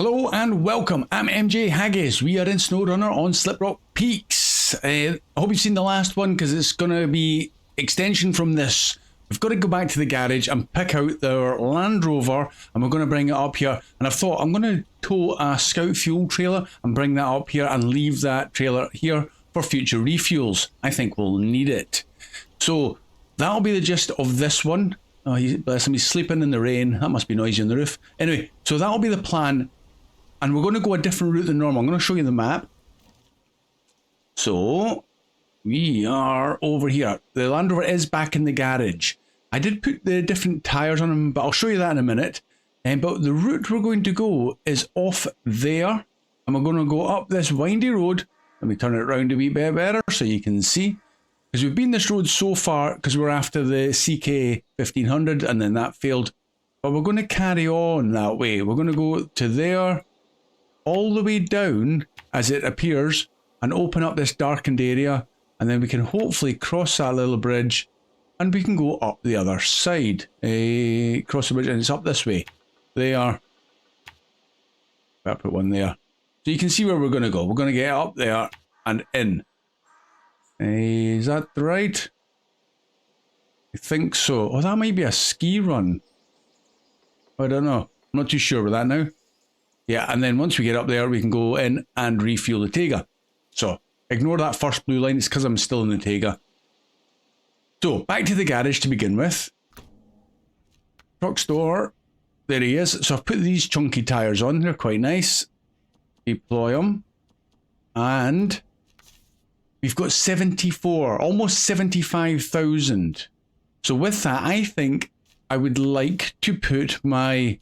Hello and welcome, I'm MJ Haggis. We are in Snowrunner on Sliprock Peaks. I hope you've seen the last one because it's going to be extension from this. We've got to go back to the garage and pick out their Land Rover and we're going to bring it up here. And I thought I'm going to tow a scout fuel trailer and bring that up here and leave that trailer here for future refuels. I think we'll need it. So that'll be the gist of this one. Oh, bless him, he's sleeping in the rain. That must be noisy on the roof. Anyway, so that'll be the plan. And we're going to go a different route than normal. I'm going to show you the map. So, we are over here. The Land Rover is back in the garage. I did put the different tyres on them, but I'll show you that in a minute. But the route we're going to go is off there. And we're going to go up this windy road. Let me turn it around a wee bit better so you can see. Because we've been this road so far, because we're after the CK 1500 and then that failed. But we're going to carry on that way. We're going to go to there, all the way down as it appears, and open up this darkened area. And then we can hopefully cross that little bridge and we can go up the other side. Cross the bridge and it's up this way. There. I'll put one there. So you can see where we're going to go. We're going to get up there and in. Is that right? I think so. Oh, that might be a ski run. I don't know. I'm not too sure with that now. Yeah, and then once we get up there, we can go in and refuel the Tega. So, ignore that first blue line. It's because I'm still in the Tega. So, back to the garage to begin with. Truck store. There he is. So, I've put these chunky tyres on. They're quite nice. Deploy them. And we've got 74, almost 75,000. So with that, I think I would like to put my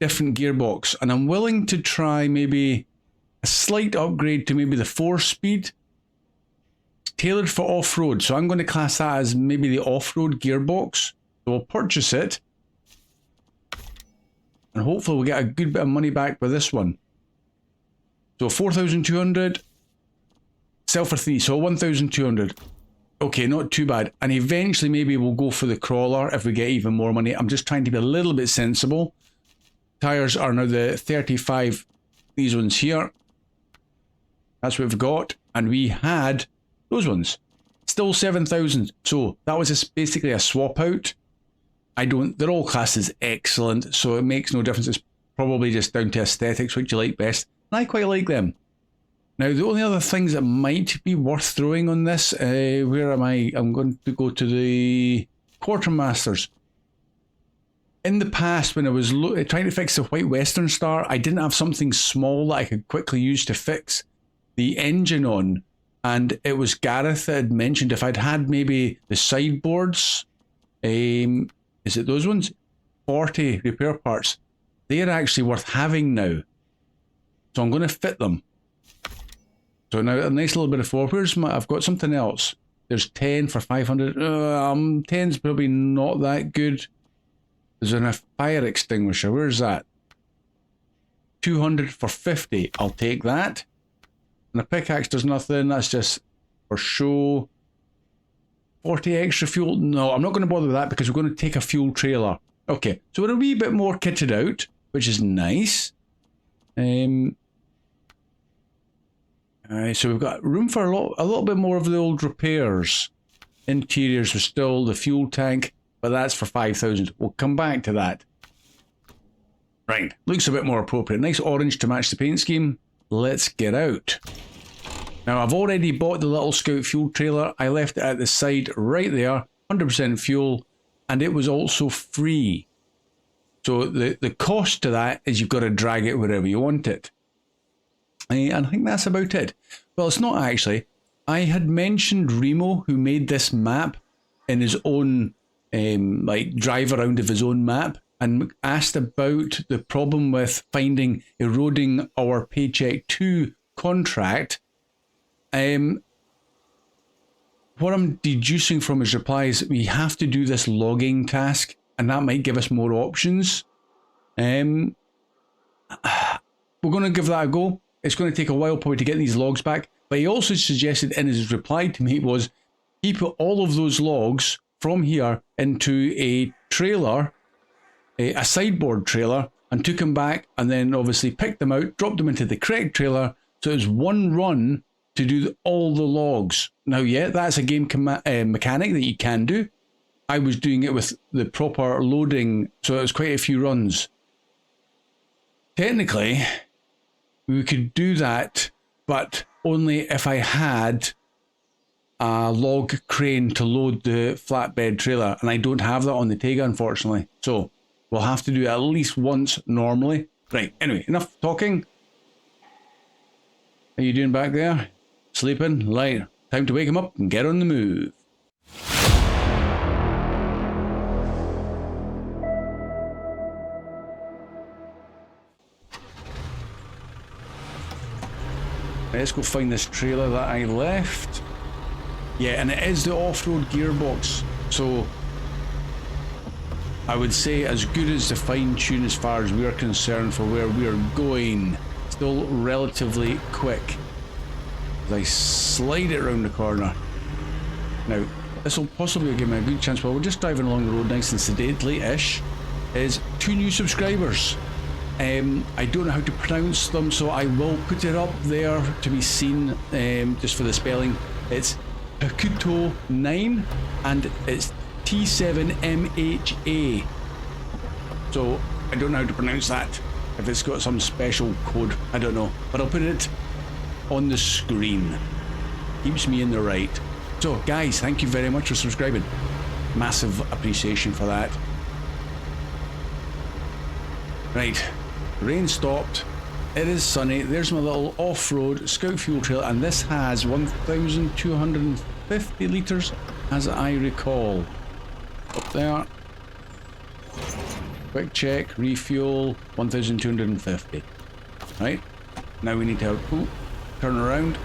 different gearbox, and I'm willing to try maybe a slight upgrade to maybe the 4-speed, tailored for off-road. So I'm going to class that as maybe the off-road gearbox. So we'll purchase it, and hopefully we'll get a good bit of money back with this one. So 4,200. Sell for 3, so 1,200. Okay, not too bad. And eventually maybe we'll go for the crawler if we get even more money. I'm just trying to be a little bit sensible. Tyres are now the 35, these ones here. That's what we've got. And we had those ones. Still 7,000. So that was basically a swap out. They're all classed as excellent, so it makes no difference. It's probably just down to aesthetics, which you like best. And I quite like them. Now, the only other things that might be worth throwing on this, where am I? I'm going to go to the quartermasters. In the past, when I was trying to fix the White Western Star, I didn't have something small that I could quickly use to fix the engine on. And it was Gareth that had mentioned if I'd had maybe the sideboards, is it those ones? 40 repair parts. They're actually worth having now. So I'm going to fit them. So now a nice little bit of 4. I've got something else. There's 10 for 500. 10's probably not that good. There's a fire extinguisher. Where's that? 200 for 50. I'll take that. And a pickaxe does nothing. That's just for show. 40 extra fuel. No, I'm not going to bother with that because we're going to take a fuel trailer. Okay, so we're a wee bit more kitted out, which is nice. So we've got room for a little bit more of the old repairs. Interiors were still the fuel tank, but that's for 5,000. We'll come back to that. Right, looks a bit more appropriate. Nice orange to match the paint scheme. Let's get out. Now I've already bought the little Scout fuel trailer. I left it at the side right there, 100% fuel, and it was also free. So the cost to that is you've got to drag it wherever you want it. And I think that's about it. Well, it's not actually. I had mentioned Remo, who made this map in his own, drive around of his own map, and asked about the problem with finding eroding our pt2 contract. What I'm deducing from his reply is we have to do this logging task, and that might give us more options. We're going to give that a go. It's going to take a while probably to get these logs back. But he also suggested in his reply to me was he put all of those logs from here into a trailer a sideboard trailer and took them back, and then obviously picked them out, dropped them into the correct trailer. So it was one run to do all the logs. Now, yeah, that's a game mechanic that you can do. I was doing it with the proper loading, so it was quite a few runs. Technically, we could do that, but only if I had a log crane to load the flatbed trailer, and I don't have that on the Tega, unfortunately. So we'll have to do it at least once normally. Right, anyway, enough talking. How you doing back there? Sleeping? Right, time to wake him up and get on the move. Let's go find this trailer that I left. Yeah, and it is the off-road gearbox, so I would say as good as the fine-tune as far as we're concerned for where we're going. Still relatively quick. As I slide it around the corner. Now, this will possibly give me a good chance while we're just driving along the road nice and sedately-ish, is 2 new subscribers. I don't know how to pronounce them, so I will put it up there to be seen, just for the spelling. It's pt2 and it's T7MHA. So I don't know how to pronounce that. If it's got some special code, I don't know. But I'll put it on the screen. Keeps me in the right. So guys, thank you very much for subscribing. Massive appreciation for that. Right. Rain stopped. It is sunny. There's my little off-road scout fuel trail, and this has 1,250 litres, as I recall. Up there. Quick check, refuel, 1,250. Right. Now we need to have, turn around.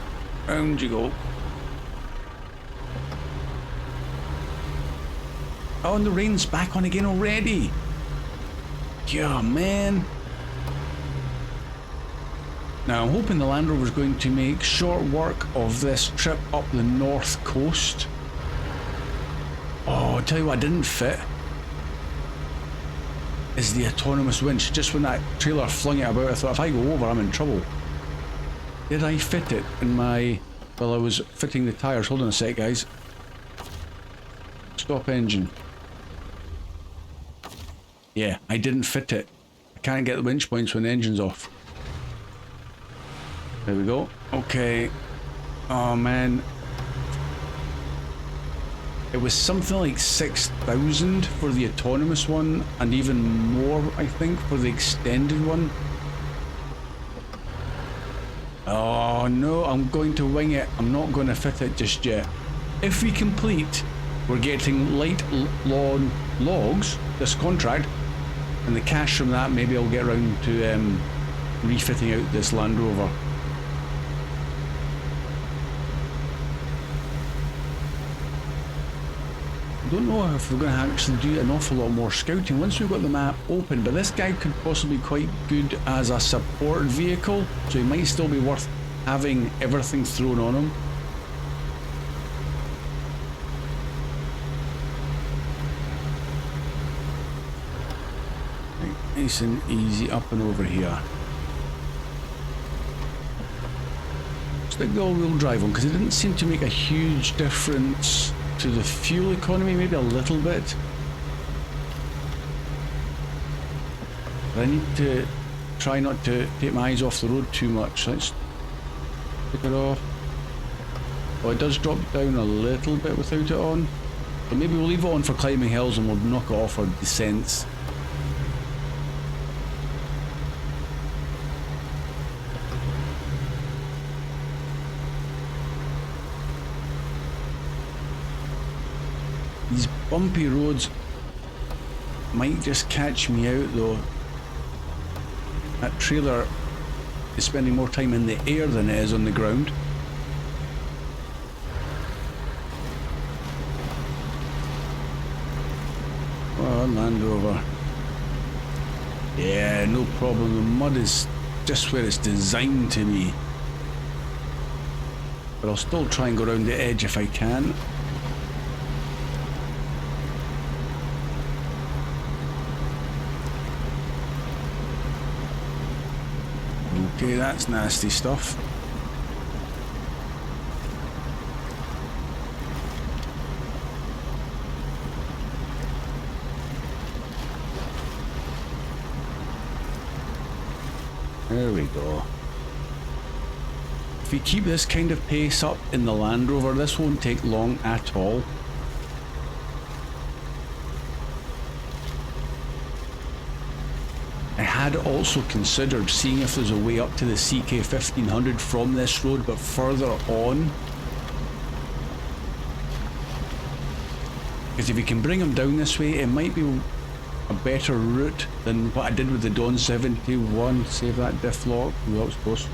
Round you go. Oh, and the rain's back on again already. Yeah, man. Now, I'm hoping the Land Rover is going to make short work of this trip up the north coast. Oh, I'll tell you what I didn't fit is the autonomous winch. Just when that trailer flung it about, I thought if I go over, I'm in trouble. Did I fit it in my... Well, I was fitting the tyres. Hold on a sec, guys. Stop engine. Yeah, I didn't fit it. I can't get the winch points when the engine's off. There we go. Okay. Oh man. It was something like 6,000 for the autonomous one, and even more, I think, for the extended one. Oh no, I'm going to wing it. I'm not going to fit it just yet. If we complete, we're getting light lawn logs, this contract, and the cash from that, maybe I'll get around to refitting out this Land Rover. I don't know if we're going to actually do an awful lot more scouting once we've got the map open, but this guy could possibly be quite good as a support vehicle, so he might still be worth having everything thrown on him. Right, nice and easy up and over here. Stick the all-wheel drive on because it didn't seem to make a huge difference to the fuel economy, maybe a little bit. But I need to try not to take my eyes off the road too much. Let's take it off. Oh, it does drop down a little bit without it on. But maybe we'll leave it on for climbing hills and we'll knock it off for descents. These bumpy roads might just catch me out though. That trailer is spending more time in the air than it is on the ground. Oh, Land Rover. Yeah, no problem. The mud is just where it's designed to be. But I'll still try and go around the edge if I can. Okay, that's nasty stuff. There we go. If we keep this kind of pace up in the Land Rover, this won't take long at all. I had also considered seeing if there's a way up to the CK1500 from this road, but further on. Because if you can bring them down this way, it might be a better route than what I did with the Dawn 71. Save that diff lock. That was close.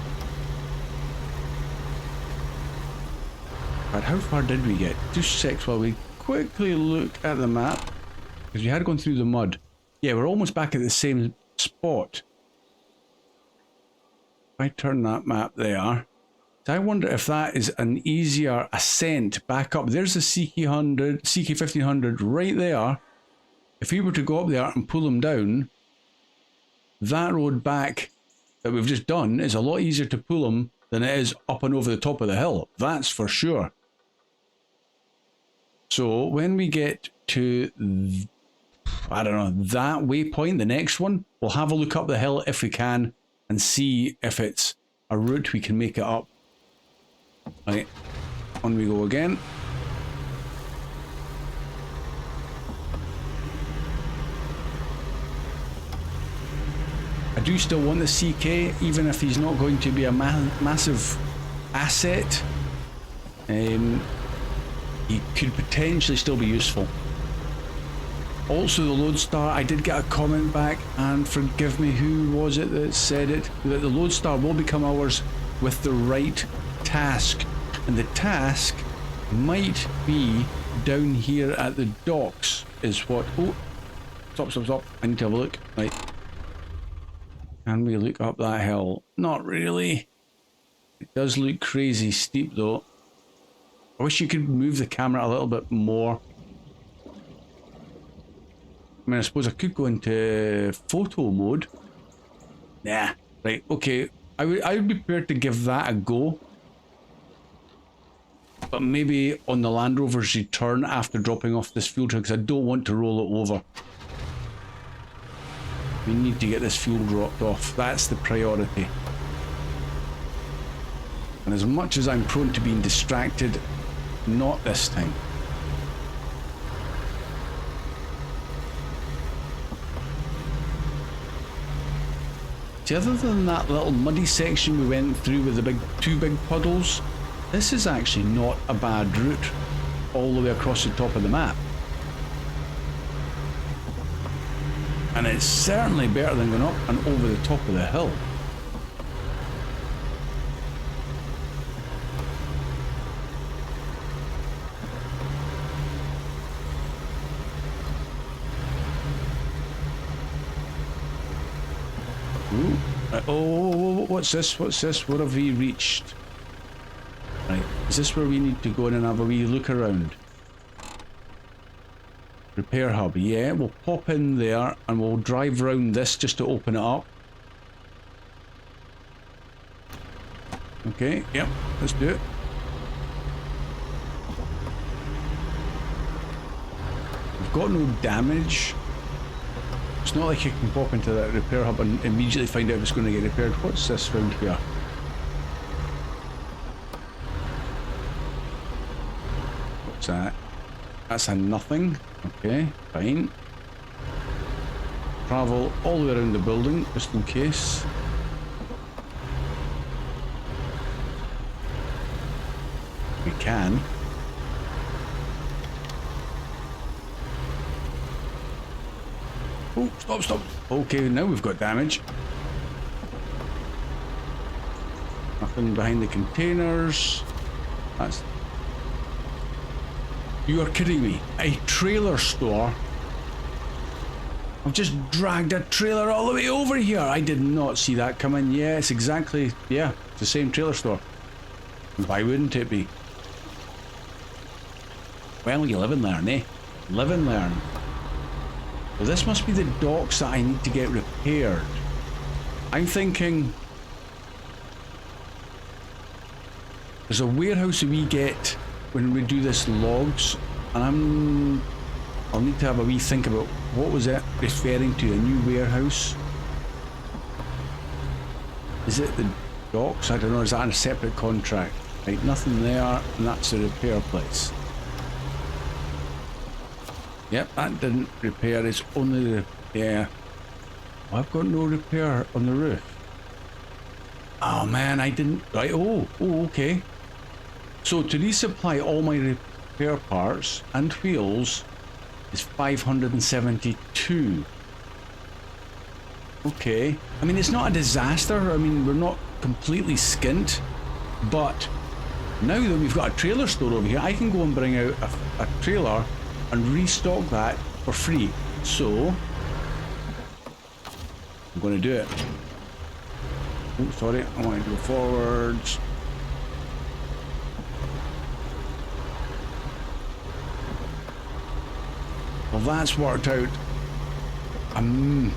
But how far did we get? 2 seconds while we quickly look at the map. Because we had gone through the mud. Yeah, we're almost back at the same spot. If I turn that map there. So I wonder if that is an easier ascent back up. There's the CK1500 right there. If we were to go up there and pull them down, that road back that we've just done is a lot easier to pull them than it is up and over the top of the hill. That's for sure. So when we get to, I don't know, that waypoint, the next one, we'll have a look up the hill if we can and see if it's a route we can make it up. Right, on we go again. I do still want the CK, even if he's not going to be a massive asset. He could potentially still be useful. Also, the Lodestar, I did get a comment back, and forgive me, who was it that said it? That the Lodestar will become ours with the right task. And the task might be down here at the docks, is what... Oh, stop. I need to have a look. Right. Can we look up that hill? Not really. It does look crazy steep though. I wish you could move the camera a little bit more. I mean, I suppose I could go into photo mode. Nah. Right, okay. I would be prepared to give that a go. But maybe on the Land Rover's return after dropping off this fuel truck, because I don't want to roll it over. We need to get this fuel dropped off. That's the priority. And as much as I'm prone to being distracted, not this time. See, other than that little muddy section we went through with the two big puddles, this is actually not a bad route all the way across the top of the map. And it's certainly better than going up and over the top of the hill. Ooh. Oh, what's this? What have we reached? Right, is this where we need to go in and have a wee look around? Repair hub, yeah, we'll pop in there and we'll drive around this just to open it up. Okay, yep, let's do it. We've got no damage. It's not like you can pop into that repair hub and immediately find out if it's going to get repaired. What's this round here? What's that? That's a nothing. Okay, fine. Travel all the way around the building, just in case. We can. Oh, stop. Okay, now we've got damage. Nothing behind the containers. That's... You are kidding me. A trailer store? I've just dragged a trailer all the way over here. I did not see that coming. Yeah, it's exactly... Yeah, it's the same trailer store. Why wouldn't it be? Well, you live and learn, eh? Live and learn. Well, this must be the docks that I need to get repaired. I'm thinking There's a warehouse that we get when we do this logs, and I'll need to have a wee think about what was it referring to, a new warehouse. Is it the docks? I don't know, is that on a separate contract? Right, nothing there, and that's the repair place. Yep, that didn't repair, it's only the repair. Oh, I've got no repair on the roof. Oh man, I didn't, right, oh, okay. So to resupply all my repair parts and wheels is 572. Okay, I mean, it's not a disaster. I mean, we're not completely skint, but now that we've got a trailer store over here, I can go and bring out a trailer and restock that for free. So I'm going to do it. Oh, sorry, I want to go forwards. Well, that's worked out. I'm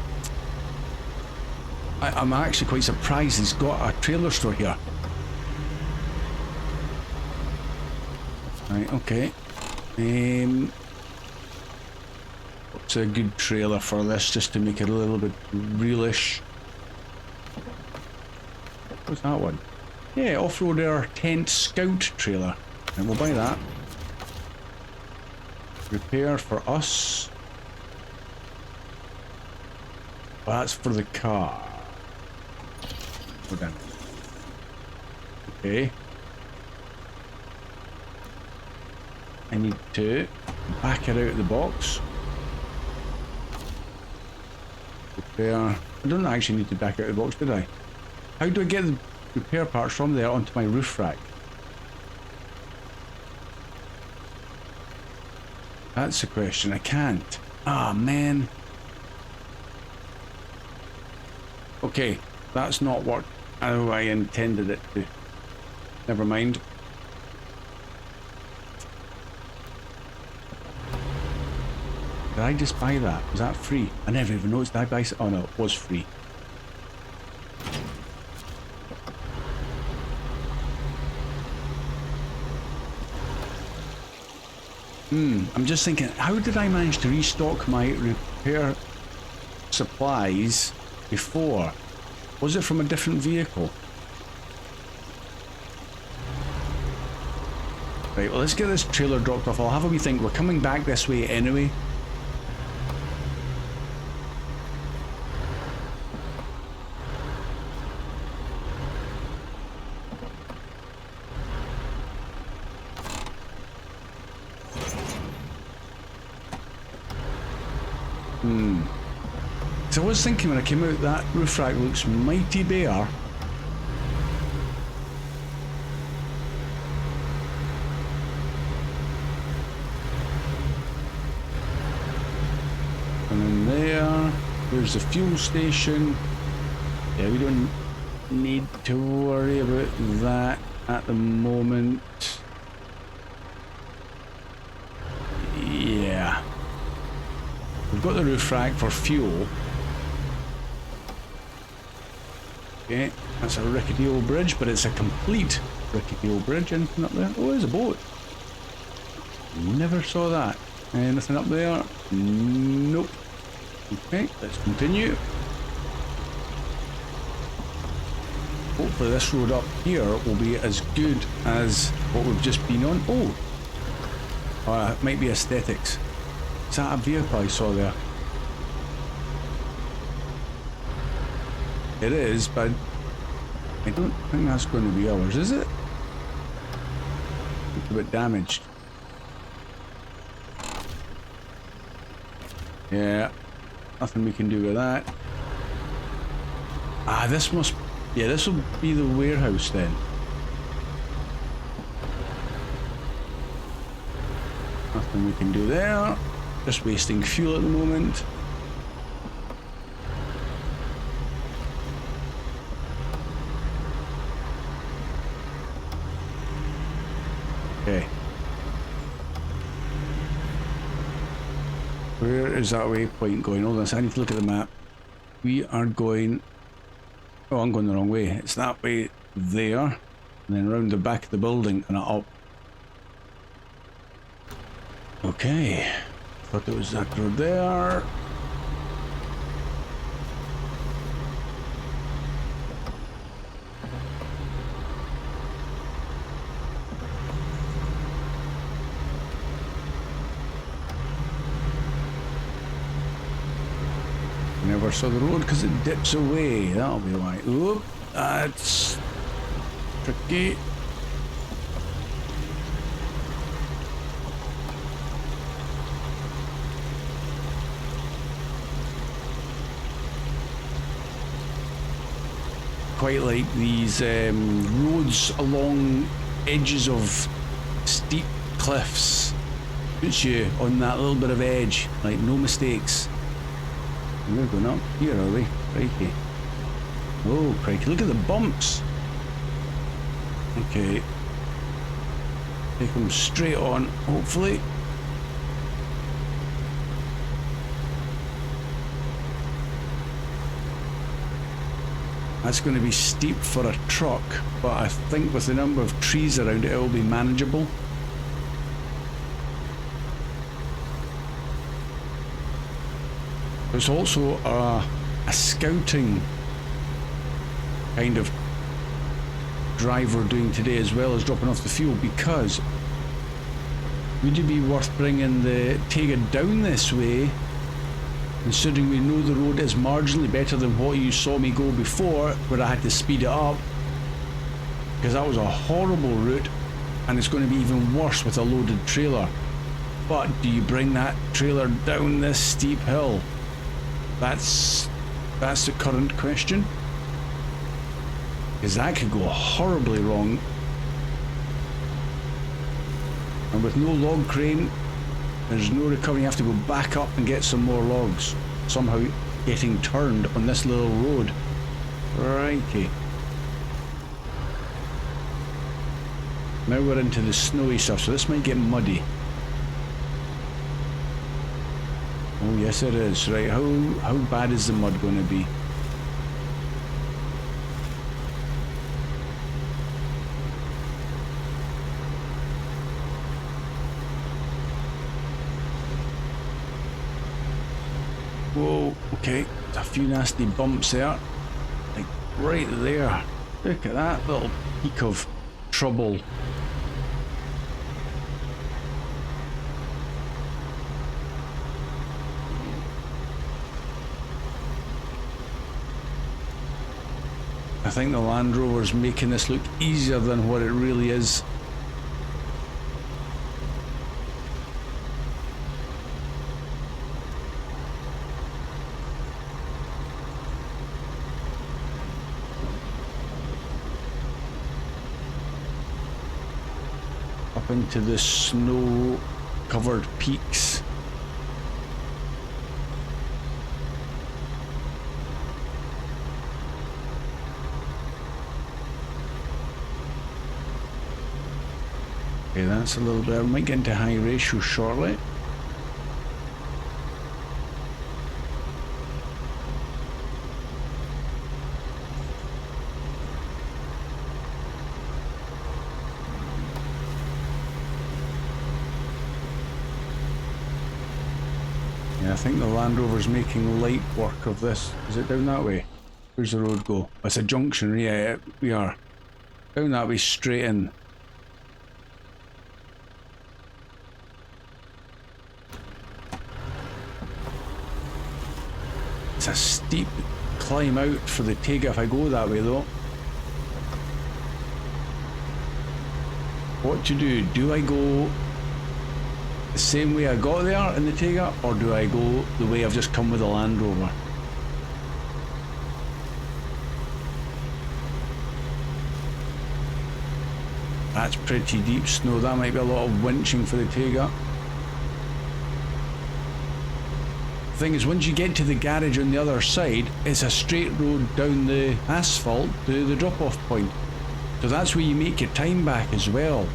actually quite surprised he's got a trailer store here. Right, okay. What's a good trailer for this, just to make it a little bit realish? What's that one? Yeah, off-roader tent scout trailer. And we'll buy that. Repair for us. Well, that's for the car. We're done. Okay. I need to back it out of the box. Repair. I don't actually need to back it out of the box, did I? How do I get the repair parts from there onto my roof rack? That's the question. I can't. Ah, man. Okay, that's not what how I intended it to. Never mind. Did I just buy that? Was that free? I never even noticed. Did I buy it? Oh no, it was free. I'm just thinking, how did I manage to restock my repair supplies before? Was it from a different vehicle? Right, well, let's get this trailer dropped off. I'll have a wee think. We're coming back this way anyway. So I was thinking when I came out, that roof rack looks mighty bare. And then there's the fuel station. Yeah, we don't need to worry about that at the moment. Yeah. We've got the roof rack for fuel. Okay, that's a rickety old bridge, but it's a complete rickety old bridge. Anything up there? Oh, there's a boat. Never saw that. Anything up there? Nope. Okay, let's continue. Hopefully this road up here will be as good as what we've just been on. Oh! It might be aesthetics. Is that a vehicle I saw there? It is, but I don't think that's going to be ours, is it? It's a bit damaged. Yeah, nothing we can do with that. Ah, this must... Yeah, this will be the warehouse then. Nothing we can do there. Just wasting fuel at the moment. Okay. Where is that waypoint going? Hold on, I need to look at the map. We are going... Oh, I'm going the wrong way. It's that way there. and then round the back of the building and up. Okay, thought there was that road there. Never saw the road because it dips away. That'll be why. Oop, that's tricky. Quite like these roads along edges of steep cliffs. Puts you on that little bit of edge, like no mistakes. We're going up here, are we? Crikey. Oh, crikey. Look at the bumps. Okay. Take them straight on, hopefully. That's going to be steep for a truck, but I think with the number of trees around it, it will be manageable. There's also a scouting kind of drive we're doing today, as well as dropping off the fuel, because would it be worth bringing the Tega down this way, considering we know the road is marginally better than what you saw me go before, where I had to speed it up, because that was a horrible route, and it's going to be even worse with a loaded trailer. But do you bring that trailer down this steep hill? That's the current question, because that could go horribly wrong. And with no log crane, there's no recovery. You have to go back up and get some more logs, somehow getting turned on this little road. Righty. Now we're into the snowy stuff, so this might get muddy. Oh yes it is. Right, how bad is the mud going to be? Whoa, okay, there's a few nasty bumps there. Like right there. Look at that little peak of trouble. I think the Land Rover's making this look easier than what it really is. Up into the snow-covered peaks. Okay, that's a little bit. I might get into high ratio shortly. Yeah, I think the Land Rover's making light work of this. Is it down that way? Where's the road go? Oh, it's a junction. Yeah, we are down that way straight in. It's a steep climb out for the Tega if I go that way though. What to do? Do I go the same way I got there in the Tega, or do I go the way I've just come with the Land Rover? That's pretty deep snow. That might be a lot of winching for the Tega. Thing is, once you get to the garage on the other side, it's a straight road down the asphalt to the drop-off point. So that's where you make your time back as well.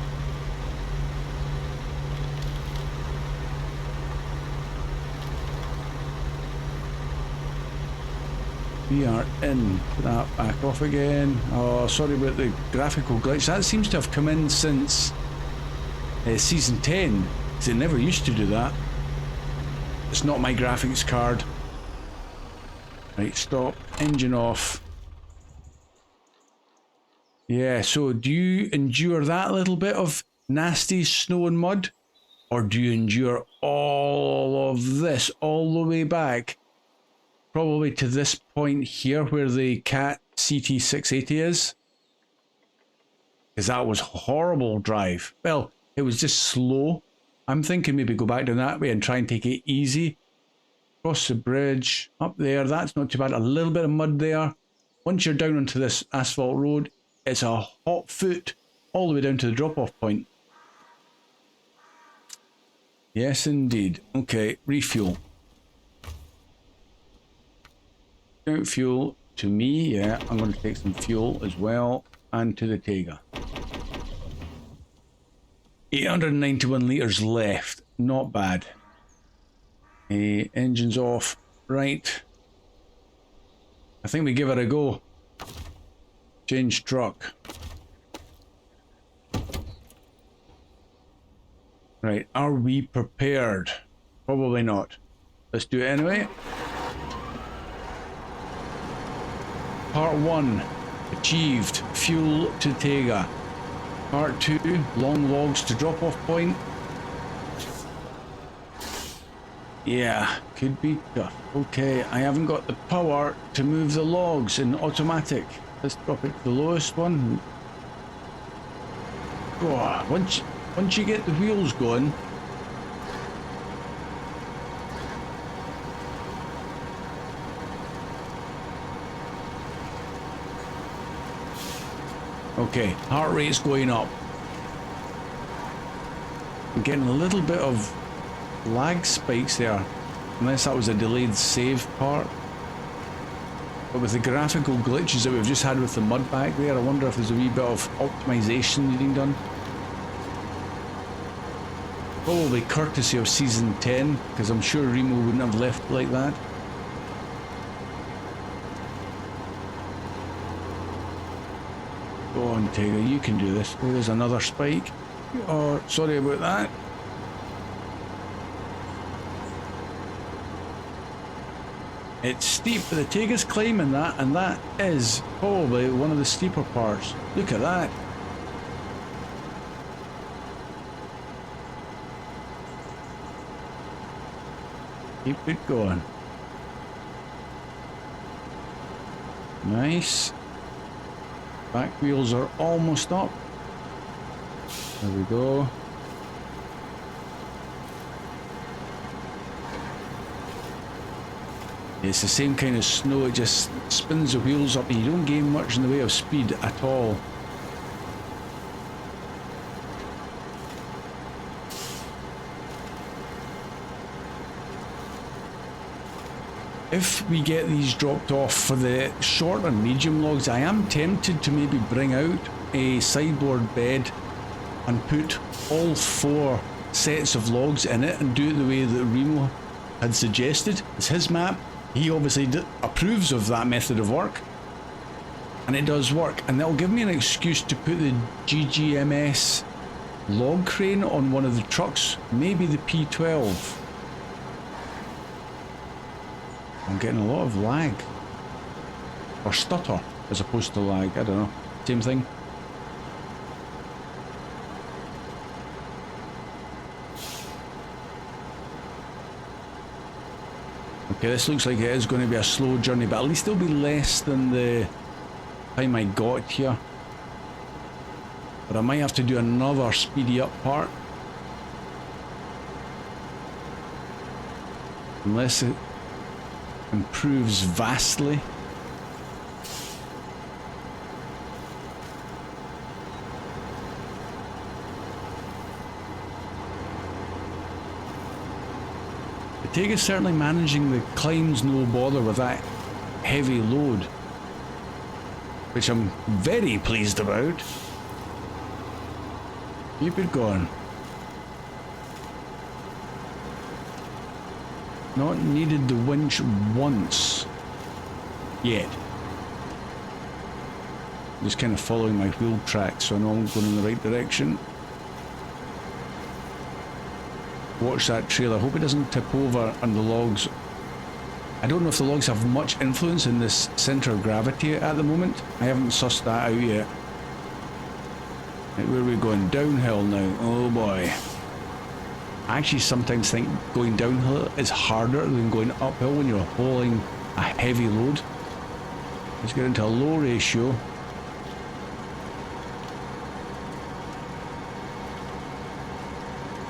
We are in. Put that back off again. Oh, sorry about the graphical glitch. That seems to have come in since season 10. Because it never used to do that. It's not my graphics card. Right, stop. Engine off. Yeah, so do you endure that little bit of nasty snow and mud? Or do you endure all of this all the way back? Probably to this point here where the Cat CT680 is. Because that was horrible drive. Well, it was just slow. I'm thinking maybe go back down that way and try and take it easy. Cross the bridge, up there, that's not too bad. A little bit of mud there. Once you're down onto this asphalt road, it's a hot foot all the way down to the drop-off point. Yes, indeed. Okay, refuel. Out fuel to me, yeah, I'm going to take some fuel as well, and to the Tega. 891 litres left, not bad. Engine's off, right. I think we give it a go. Change truck. Right, are we prepared? Probably not. Let's do it anyway. Part 1, achieved. Fuel to Tega. Part 2, long logs to drop-off point. Yeah, could be tough. Okay, I haven't got the power to move the logs in automatic. Let's drop it to the lowest one. Oh, once you get the wheels going, okay, heart rate's going up. I'm getting a little bit of lag spikes there, unless that was a delayed save part. But with the graphical glitches that we've just had with the mud back there, I wonder if there's a wee bit of optimization needing done. Probably courtesy of season 10, because I'm sure Remo wouldn't have left like that. Go on, Tiger, you can do this. Oh, there's another spike. Oh, sorry about that. It's steep, but the Tiger's climbing that, and that is probably one of the steeper parts. Look at that. Keep it going. Nice. Back wheels are almost up. There we go. It's the same kind of snow, it just spins the wheels up and you don't gain much in the way of speed at all. If we get these dropped off for the short and medium logs, I am tempted to maybe bring out a sideboard bed and put all 4 sets of logs in it and do it the way that Remo had suggested. It's his map. He obviously approves of that method of work, and it does work, and that'll give me an excuse to put the GGMS log crane on one of the trucks, maybe the P12. I'm getting a lot of lag, or stutter as opposed to lag, I don't know, same thing. Okay, this looks like it is going to be a slow journey, but at least it'll be less than the time I got here. But I might have to do another speedy up part. Unless it improves vastly. Tega is certainly managing the climbs no bother with that heavy load, which I'm very pleased about. Keep it going. Not needed the winch once. Yet. Just kind of following my wheel tracks so I know I'm going in the right direction. Watch that trailer. I hope it doesn't tip over on the logs. I don't know if the logs have much influence in this centre of gravity at the moment. I haven't sussed that out yet. Right, where are we going? Downhill now. Oh boy. I actually sometimes think going downhill is harder than going uphill when you're hauling a heavy load. Let's get into a low ratio.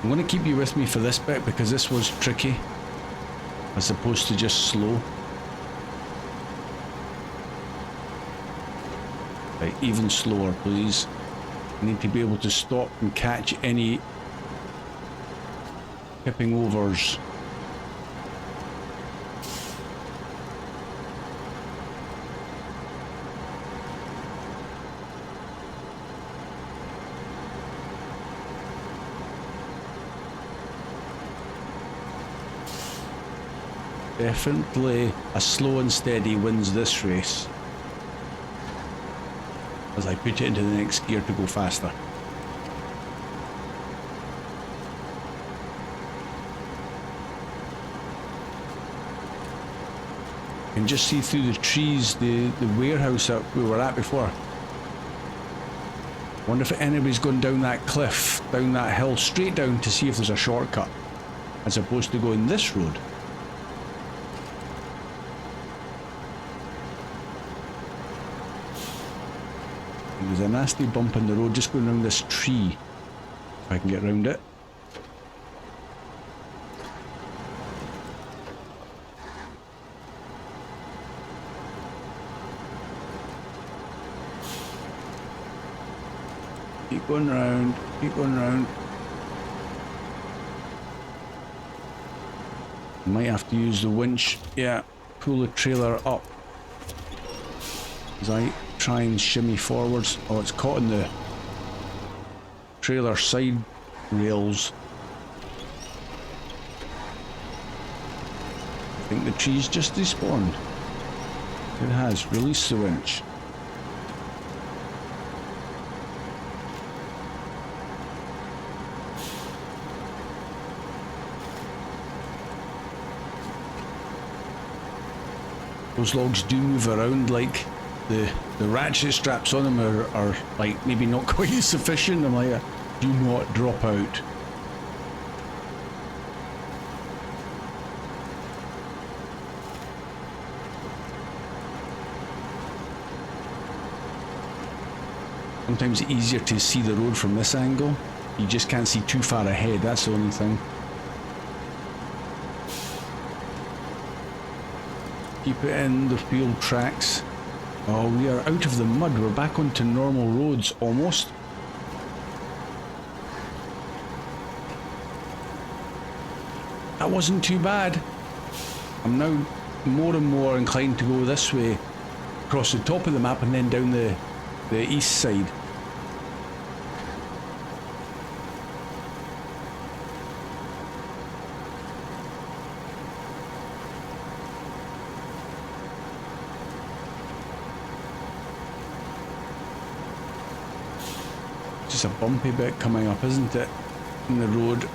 I'm going to keep you with me for this bit because this was tricky as opposed to just slow. Right, even slower please. I need to be able to stop and catch any tipping overs. Definitely a slow and steady wins this race. As I put it into the next gear to go faster. You can just see through the trees the warehouse that we were at before. Wonder if anybody's going down that cliff, down that hill, straight down to see if there's a shortcut, as opposed to going this road. There's a nasty bump in the road just going around this tree. If I can get around it. Keep going round, keep going round. Might have to use the winch, yeah, pull the trailer up. As I try and shimmy forwards. Oh, it's caught in the trailer side rails. I think the tree's just despawned. It has. Release the winch. Those logs do move around like the ratchet straps on them are like maybe not quite sufficient. I'm like, do not drop out. Sometimes it's easier to see the road from this angle. You just can't see too far ahead, that's the only thing. Keep it in the wheel tracks. Oh, we are out of the mud. We're back onto normal roads, almost. That wasn't too bad. I'm now more and more inclined to go this way, across the top of the map and then down the east side. Just a bumpy bit coming up, isn't it, in the road?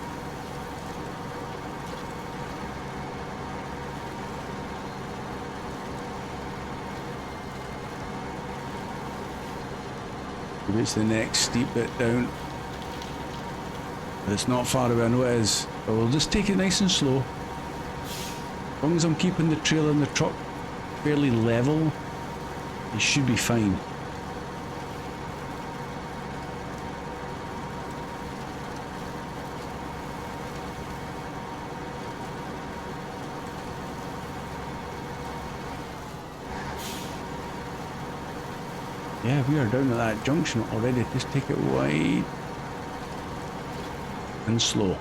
Maybe it's the next steep bit down. But it's not far away, I know it is. But we'll just take it nice and slow. As long as I'm keeping the trailer and the truck fairly level, it should be fine. Yeah, we are down at that junction already. Just take it wide and slow.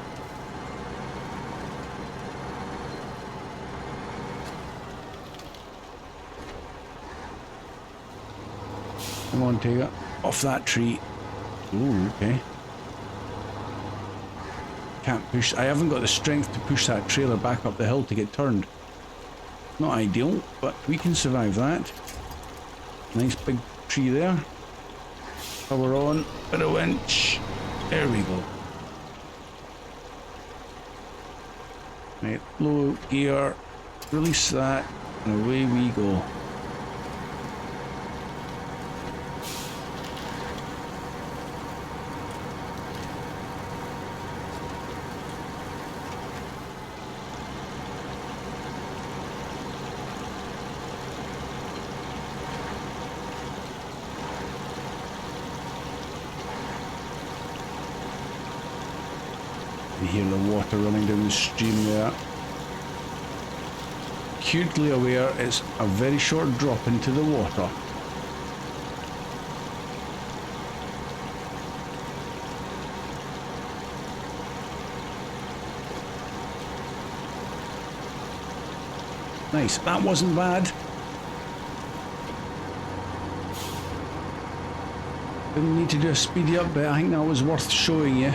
Come on, take it off that tree. Ooh, okay. Can't push. I haven't got the strength to push that trailer back up the hill to get turned. Not ideal, but we can survive that. Nice big tree there. Power on, bit of winch. There we go. Right, low gear, release that, and away we go. You hear the water running down the stream there. Acutely aware it's a very short drop into the water. Nice, that wasn't bad. Didn't need to do a speedy up, but I think that was worth showing you.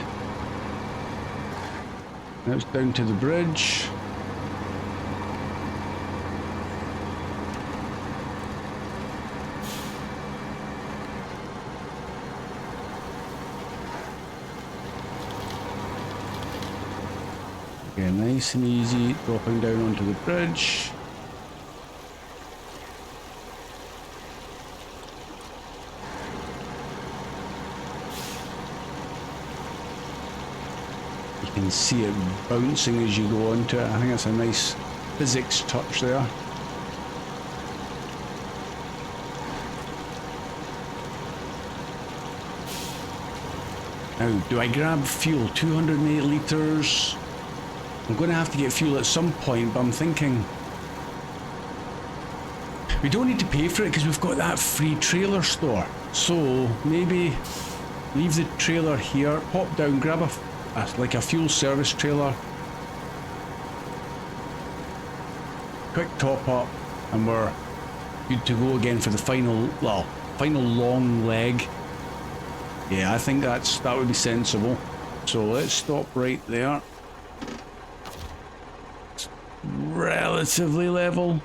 Now it's down to the bridge. Okay, nice and easy, dropping down onto the bridge. You can see it bouncing as you go onto it. I think that's a nice physics touch there. Now, do I grab fuel? 208 litres. I'm going to have to get fuel at some point, but I'm thinking we don't need to pay for it because we've got that free trailer store. So maybe leave the trailer here, pop down, grab like a fuel service trailer, quick top up, and we're good to go again for the final long leg. Yeah, I think that would be sensible. So let's stop right there. It's relatively level.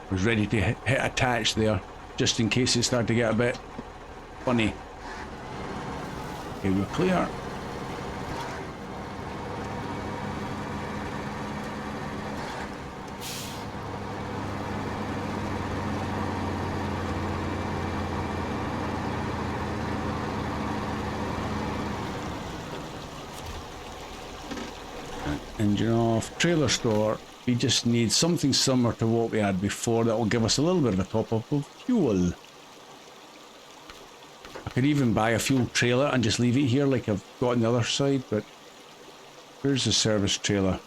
I was ready to hit attach there, just in case it started to get a bit funny. Okay, we're clear. Engine off, trailer store. We just need something similar to what we had before that will give us a little bit of a top up of fuel. I could even buy a fuel trailer and just leave it here like I've got on the other side, but where's the service trailer?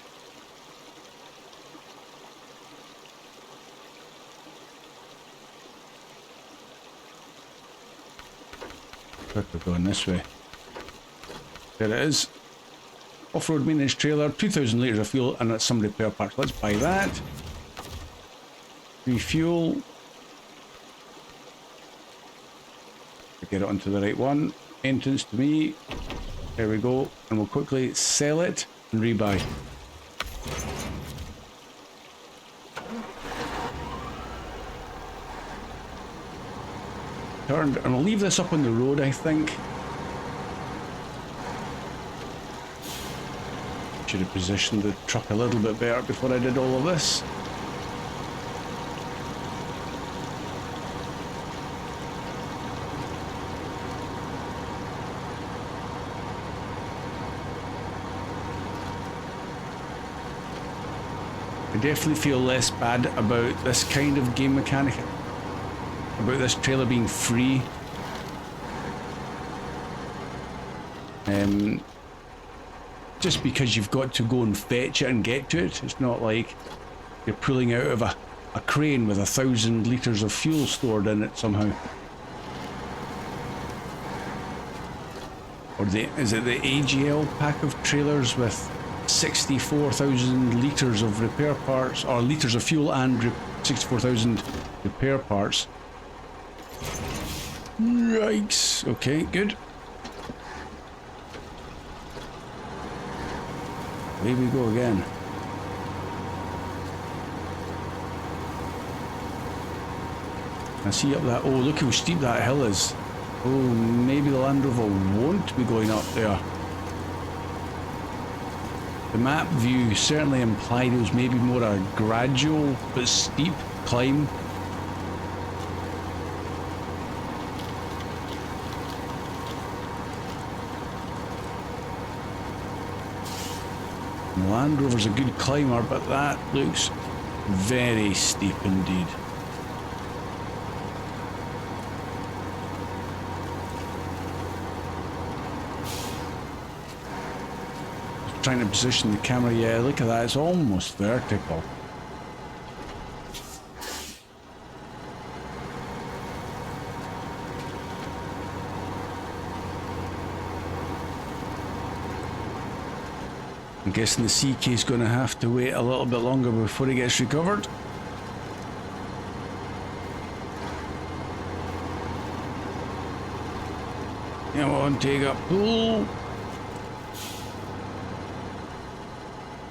We're going this way. There it is. Off-road maintenance trailer, 2,000 litres of fuel and some repair parts. Let's buy that. Refuel. Get it onto the right one. Entrance to me. There we go. And we'll quickly sell it and rebuy. Turned, and we'll leave this up on the road, I think. Should have positioned the truck a little bit better before I did all of this. I definitely feel less bad about this kind of game mechanic, about this trailer being free. Just because you've got to go and fetch it and get to it. It's not like you're pulling out of a crane with 1,000 litres of fuel stored in it somehow. Or is it the AGL pack of trailers with 64,000 litres of repair parts, or litres of fuel and 64,000 repair parts? Yikes. Okay, good. Away we go again. I see up that, oh look how steep that hill is. Oh, maybe the Land Rover won't be going up there. The map view certainly implied it was maybe more a gradual but steep climb. The Land Rover's a good climber, but that looks very steep indeed. Trying to position the camera, yeah, look at that, it's almost vertical. I'm guessing the CK is going to have to wait a little bit longer before he gets recovered. Come on, take up, pull.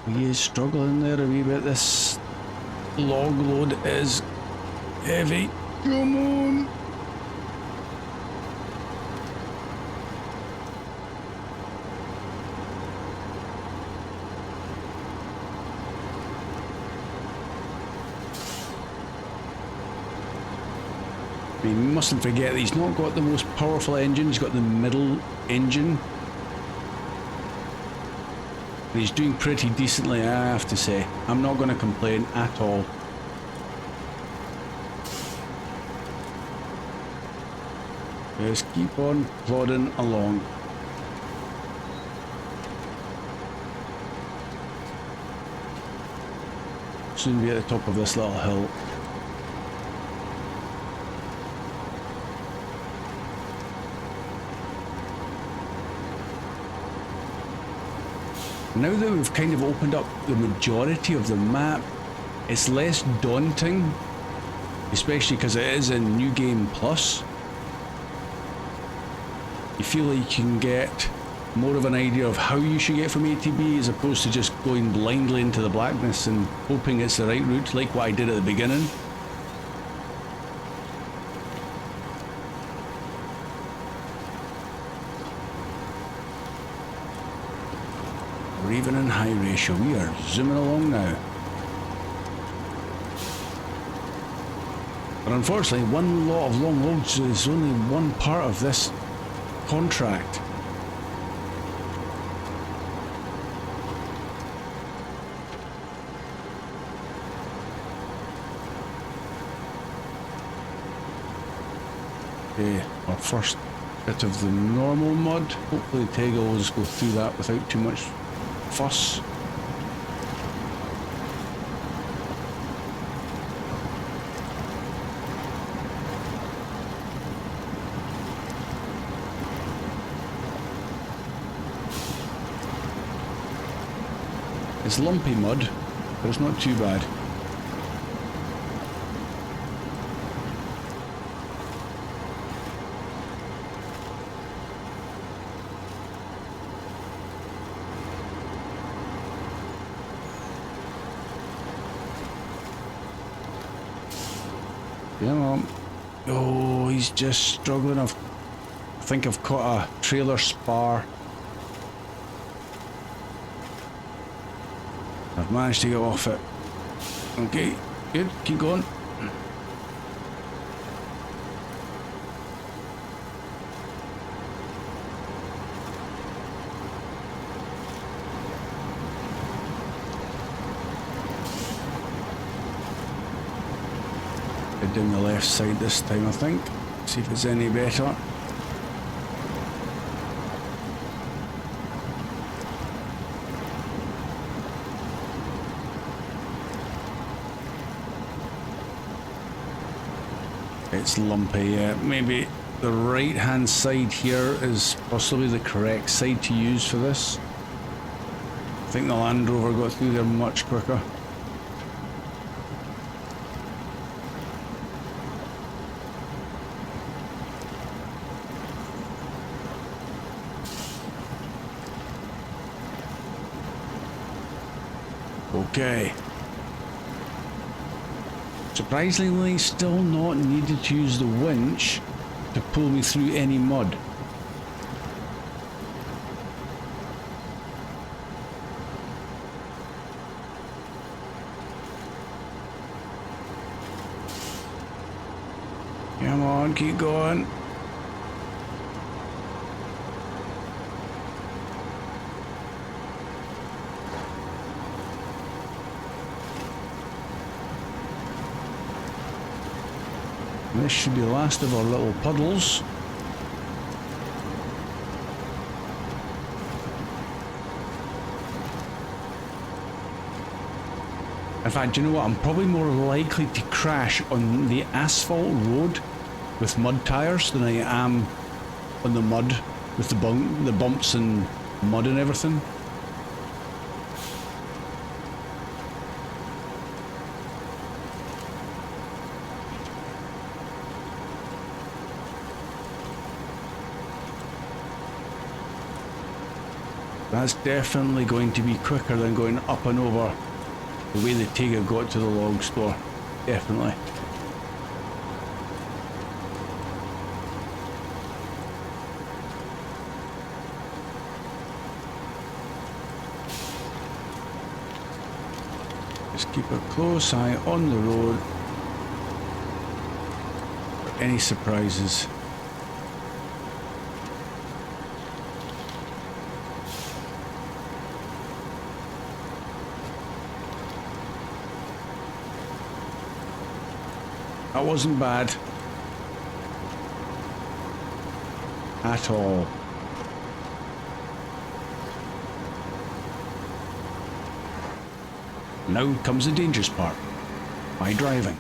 He is struggling there a wee bit. This log load is heavy. Come on. I mean, you mustn't forget that he's not got the most powerful engine, he's got the middle engine. But he's doing pretty decently, I have to say. I'm not going to complain at all. Just keep on plodding along. Soon be at the top of this little hill. Now that we've kind of opened up the majority of the map, it's less daunting, especially because it is in New Game Plus. You feel like you can get more of an idea of how you should get from A to B as opposed to just going blindly into the blackness and hoping it's the right route, like what I did at the beginning. We're even in high ratio. We are zooming along now. But unfortunately, one lot of long loads is only one part of this contract. Okay, our first bit of the normal mud. Hopefully Tega will just go through that without too much fuss. It's lumpy mud, but it's not too bad. Come on. Oh, he's just struggling. I think I've caught a trailer spar. I've managed to get off it. Okay, good, keep going. Down the left side this time, I think. See if it's any better. It's lumpy, yeah. Maybe the right hand side here is possibly the correct side to use for this. I think the Land Rover got through there much quicker. Okay. Surprisingly, still not needed to use the winch to pull me through any mud. Come on, keep going. This should be the last of our little puddles. In fact, you know what? I'm probably more likely to crash on the asphalt road with mud tires than I am on the mud with the bumps and mud and everything. That's definitely going to be quicker than going up and over the way the Tega got to the log store. Definitely. Just keep a close eye on the road for any surprises. That wasn't bad at all. Now comes the dangerous part, my driving.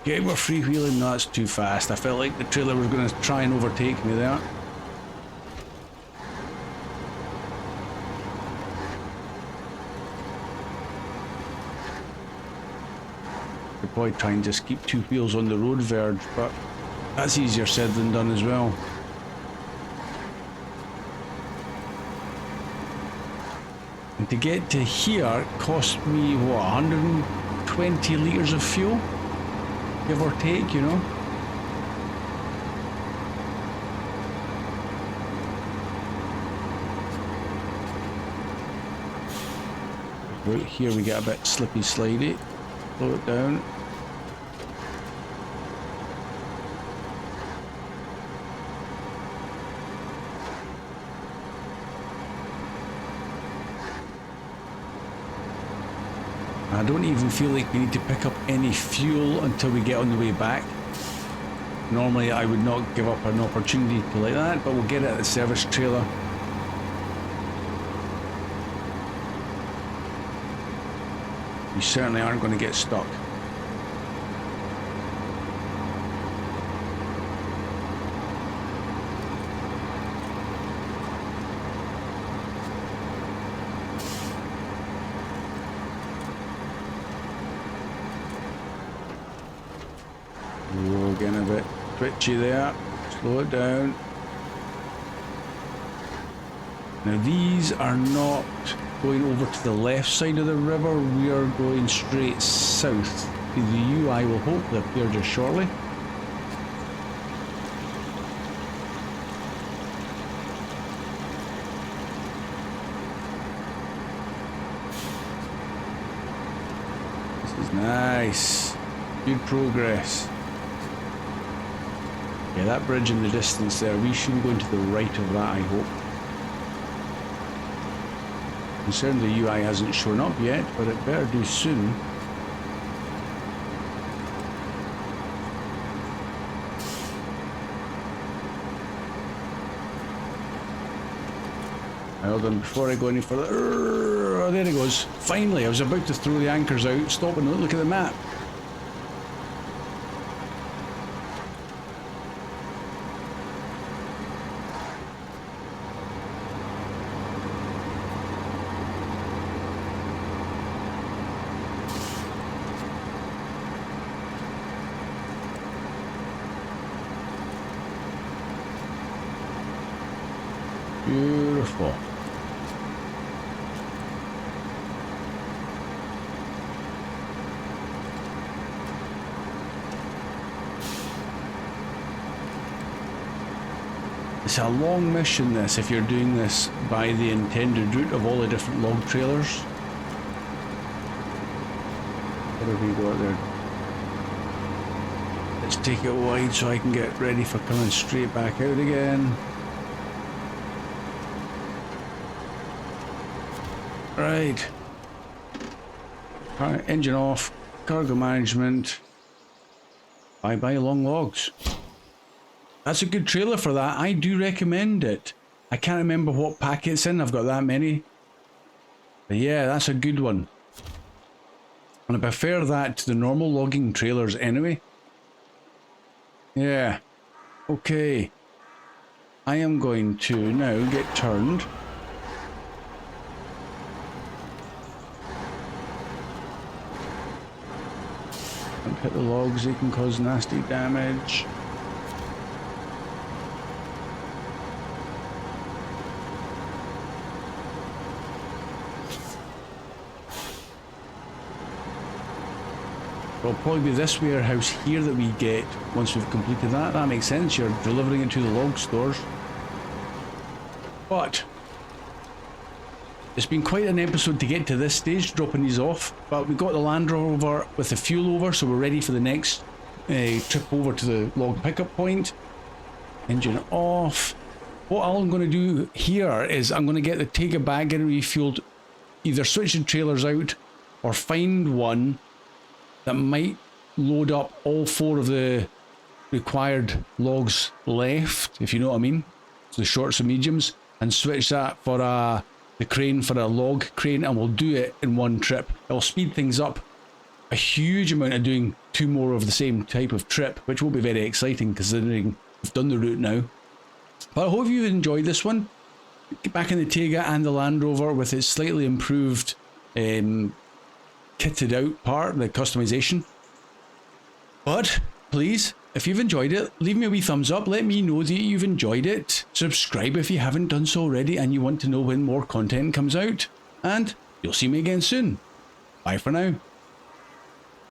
Okay, we're freewheeling. No, that's too fast. I felt like the trailer was going to try and overtake me there. Could probably try and just keep two wheels on the road verge, but that's easier said than done as well. And to get to here cost me, what, 120 litres of fuel? Give or take, you know? Right here we get a bit slippy slidey. Slow it down. I don't even feel like we need to pick up any fuel until we get on the way back. Normally I would not give up an opportunity to like that, but we'll get it at the service trailer. You certainly aren't going to get stuck. Whoa, getting a bit twitchy there. Slow it down. Now these are not going over to the left side of the river, we are going straight south. The UI will hopefully appear just shortly. This is nice. Good progress. Yeah, that bridge in the distance there, we should be going to the right of that, I hope. Concerned the UI hasn't shown up yet, but it better do soon. Hold on, before I go any further. Oh, there he goes. Finally, I was about to throw the anchors out, stop and look at the map. Beautiful. Wonderful. It's a long mission this, if you're doing this by the intended route of all the different log trailers. Whatever you go out there. Let's take it wide so I can get ready for coming straight back out again. Right. Engine off. Cargo management. Bye-bye long logs. That's a good trailer for that. I do recommend it. I can't remember what pack it's in. I've got that many. But yeah, that's a good one. And I prefer that to the normal logging trailers anyway. Yeah. Okay. I am going to now get turned. Don't hit the logs, they can cause nasty damage. It'll probably be this warehouse here that we get once we've completed that. That makes sense, you're delivering it to the log stores. But it's been quite an episode to get to this stage, dropping these off. But we got the Land Rover with the fuel over, so we're ready for the next trip over to the log pickup point. Engine off. What I'm going to do here is I'm going to get the Tega back, get it refueled, either switch the trailers out or find one that might load up all 4 of the required logs left, if you know what I mean. So the shorts and mediums, and switch that for the crane for a log crane, and we'll do it in one trip. It'll speed things up a huge amount of doing 2 more of the same type of trip, which will be very exciting considering we've done the route now. But I hope you've enjoyed this one. Get back in the Tega and the Land Rover with its slightly improved kitted out part, the customization. But please, if you've enjoyed it, leave me a wee thumbs up, let me know that you've enjoyed it. Subscribe if you haven't done so already and you want to know when more content comes out. And you'll see me again soon. Bye for now.